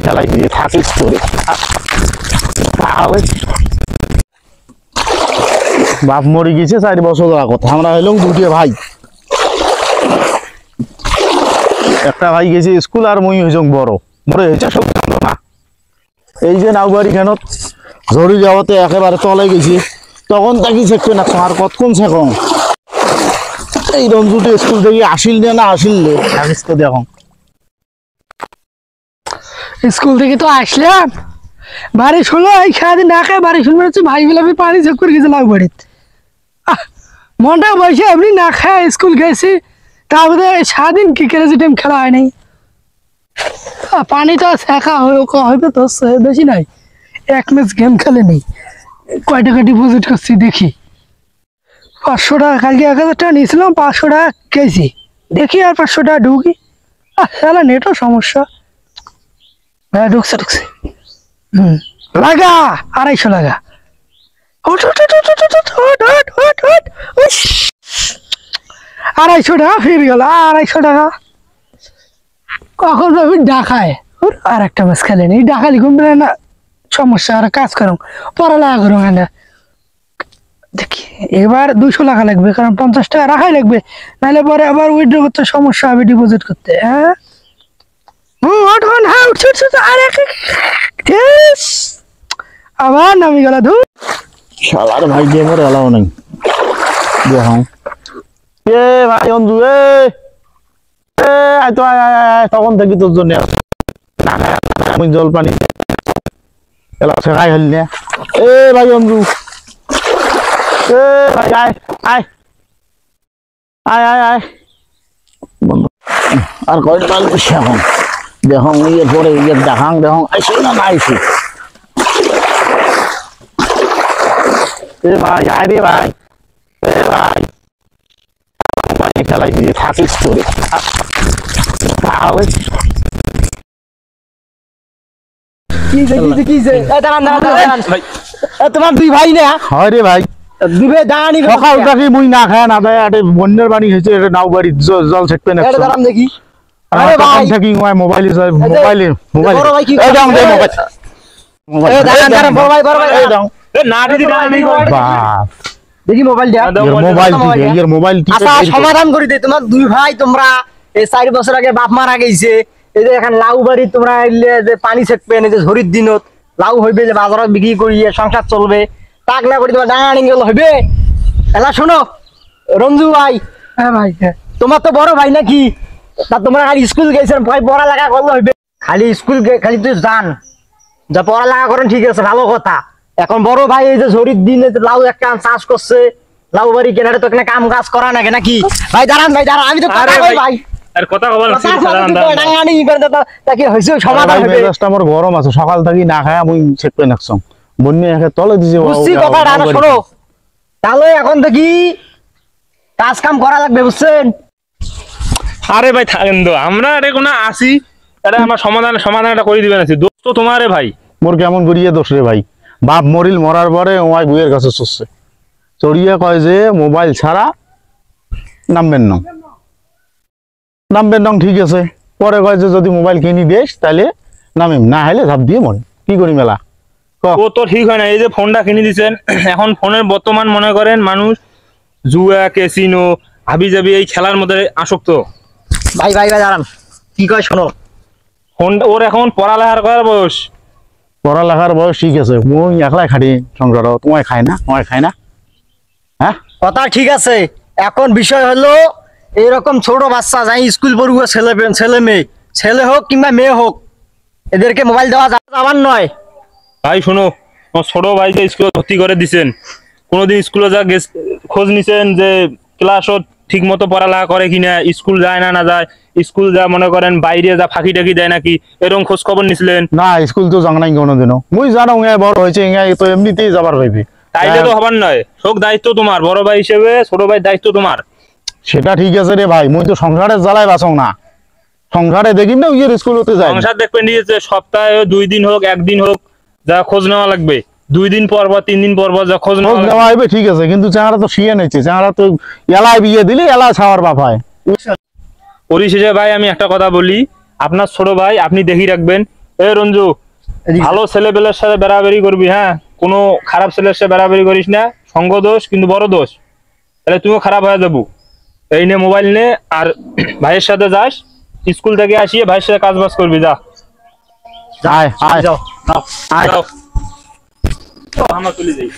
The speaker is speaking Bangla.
খেলাই দিয়ে থাকিস করে বাপ মরে গেছে 4 বছর কথা। আমরা হইলাম দুটি ভাই, একটা ভাই গেছে স্কুল আর মুই হইছং বড় মরে হয়েছে সব না। এই যে নাউবাড়ি খানত ঝড়ি যাওয়াতে একেবারে তলে গেছি, তখন তাকি শেখবে না আর কতক্ষণ শেখং। এই রঞ্জুটি স্কুল থেকে আসিল না আসিল থাকিস তো দেখো। স্কুল থেকে তো আসলাম, বাড়ি শুনলো এই সারাদিন না খায় বাড়ি শুনবে হচ্ছে ভাই বলে আমি পানি চেক করে গেছি লাউবাড়িতে। মনটা বসে এমনি না খায় স্কুল গেছি, তারপরে সারাদিন ক্রিকেটের টাইম খেলা হয় নাই। পানি তো শেখা হইবে তো বেশি নাই, 1 ম্যাচ গেম খেলে নেই। কয় টাকা ডিপোজিট করছি দেখি, 500 টাকা। কালকে 1000 টাকা নিয়েছিলাম, 500 টাকা খেয়েছি দেখি, আর 500 টাকা ঢুকি। সারা নেটও সমস্যা। হ্যাঁ ঢুকছে লাগা 250 লাগা। 250 টাকা ফিরে গেল, 250 টাকা। কখন যাবি ঢাকায়, আর একটা ম্যাচ খেলে নি। ঢাকালি ঘুমবে না, সমস্যা। আর কাজ করো, পড়ালেখা করো না দেখি। এবার 200 টাকা লাগবে, কারণ 50 টাকা রাখাই লাগবে, নাহলে পরে আবার উইথড্র করতে সমস্যা হবে, ডিপোজিট করতে। হ্যাঁ আবার নামি গেল ধুর। শালার ভাই গেমের এলাও নাই দেখো। এ ভাই অঞ্জু আয় তো আয়, তখন থেকে তোর জন্য আমি জল পানি এলা শেখাই হল না। এ ভাই অঞ্জু, এ ভাই আয় আয় আয় আয় আয় আর কয়েক মাল এখন দেখো ইয়ে পরে ইয়ে দেখাং দেখো আইসি না না আইসি। এ ভাই আয় রে ভাই, এ ভাই খেলাই দিয়ে থাকিস করে তোমার 2 ভাই না? হয় রে ভাই, সকালটাকে মুই না খায় না দেয়। বন্যার বাড়ি হয়েছে, এটা নাও বাড়ি জল ছেকবে না দেখি। মোবাইল সমাধান করে দে। তোমার 2 ভাই, তোমরা এই 4 বছর আগে বাপ মারা গেছে, এই যে এখন লাউ বাড়ি তোমরা যে পানি ছেকবে না, যে ঝড়ির দিনত লাউ হইবে, যে বাজারত বিক্রি করিয়ে সংসার চলবে, তাক না করে তোমার ডাঙানি গেল হইবে। এলা শোনো রঞ্জু ভাই, হ্যাঁ ভাই, তোমার তো বড় ভাই নাকি? তা তোমরা খালি স্কুল গেছেন, ভাই পড়ালেখা করলে হইবে? খালি স্কুল খালি তুই জান যা পড়ালেখা করেন, ঠিক আছে ভালো কথা। এখন বড় ভাই এই যে ঝড়ির দিনে লাউ একটা চাষ করছে, লাউ বাড়ি কেনারে তো এখানে কাম কাজ করা নাকি নাকি? ভাই দাঁড়ান ভাই দাঁড়ান, আমি তো কথা কই ভাই। আর কথা বল আমার গরম আছে, সকাল থেকে না খায় আমি ছেকবে নাকছম বন্যা একে তলে দিছে। বুঝছি কথাটা, না শোনো তাহলে এখন দেখি কাজ কাম করা লাগবে, বুঝছেন? আরে ভাই থাকেন তো, আমরা এটা কোনো আসি, এটা আমার সমাধান এটা করে দিবেন। আছি দোস্ত তোমার ভাই, মোর কেমন করিয়ে দোষ রে ভাই। বাপ মরিল, মরার পরে ওই বইয়ের কাছে চড়ছে, চড়িয়ে কয় যে মোবাইল ছাড়া নামবেন নং। ঠিক আছে, পরে কয় যে যদি মোবাইল কিনি দিস তাহলে নামিম, না হলে ঝাঁপ দিয়ে মরে। কি করি মেলা ও তো ঠিক হয় না। এই যে ফোনটা কিনে দিচ্ছেন, এখন ফোনের বর্তমান মনে করেন মানুষ জুয়া, ক্যাসিনো, হাবি জাবি এই খেলার মধ্যে আসক্ত। ভাই ভাই ভাই দাঁড়ান, কি কয় শোনো, ফোনটা ওর এখন পড়ালেখার করার বয়স। পড়ালেখার বয়স ঠিক আছে, মুই একলাই খাটি সংসার, তোমায় খায় না। হ্যাঁ কথা ঠিক আছে। এখন বিষয় হলো এরকম ছোট বাচ্চা যাই স্কুল পড়ুয়া ছেলে মেয়ে, ছেলে হোক কিংবা মেয়ে হোক, এদেরকে মোবাইল দেওয়া যাবার নয়। ভাই শোনো, ছোট ভাইকে স্কুলে ভর্তি করে দিচ্ছেন, কোনোদিন স্কুলে যা খোঁজ নিছেন যে ক্লাসও ঠিক মতো পড়ালেখা করে কিনা, স্কুল যায় না যায়, স্কুল যা মনে করেন বাইরে যা ফাঁকি টাকি দেয় নাকি, এরকম খোঁজ খবর নিছিলেন? না, স্কুল তো জানা নাই কোনোদিনও। মুই জানো বড় হয়েছে তো এমনিতেই যাবার হইবে, তাইলে তো হবার নয়। হোক দায়িত্ব তোমার, বড় ভাই হিসেবে ছোট ভাই দায়িত্ব তোমার। সেটা ঠিক আছে রে ভাই, মুই তো সংসারের জ্বালায় বাঁচং না, সংসারে দেখি না ওই স্কুল হতে যায়। সংসার দেখবেন নিয়েছে সপ্তাহে 2 দিন হোক 1 দিন হোক, যা খোঁজ নেওয়া লাগবে। 2 দিন পর 3 দিন পর যা খোঁজ নেওয়া হবে, ঠিক আছে। কিন্তু চেহারা তো শিয়ে নিচ্ছে, চেহারা তো এলায় বিয়ে দিলে এলায় ছাওয়ার বাপ হয়। পরিশেষে ভাই আমি একটা কথা বলি, আপনার ছোট ভাই আপনি দেখি রাখবেন, এ রঞ্জু, ভালো ছেলেপেলের সাথে বেড়াবেড়ি করবি, হ্যাঁ, কোনো খারাপ ছেলের সাথে বেড়াবেড়ি করিস না। সঙ্গ দোষ কিন্তু বড় দোষ, তাহলে তুমিও খারাপ হয়ে যাবো। এই নে মোবাইল নে, আর ভাইয়ের সাথে যাস, স্কুল থেকে আসিয়ে ভাইয়ের সাথে কাজ বাজ করবি। যা আয় আয় যাও যাও, আমরা চলে যাই।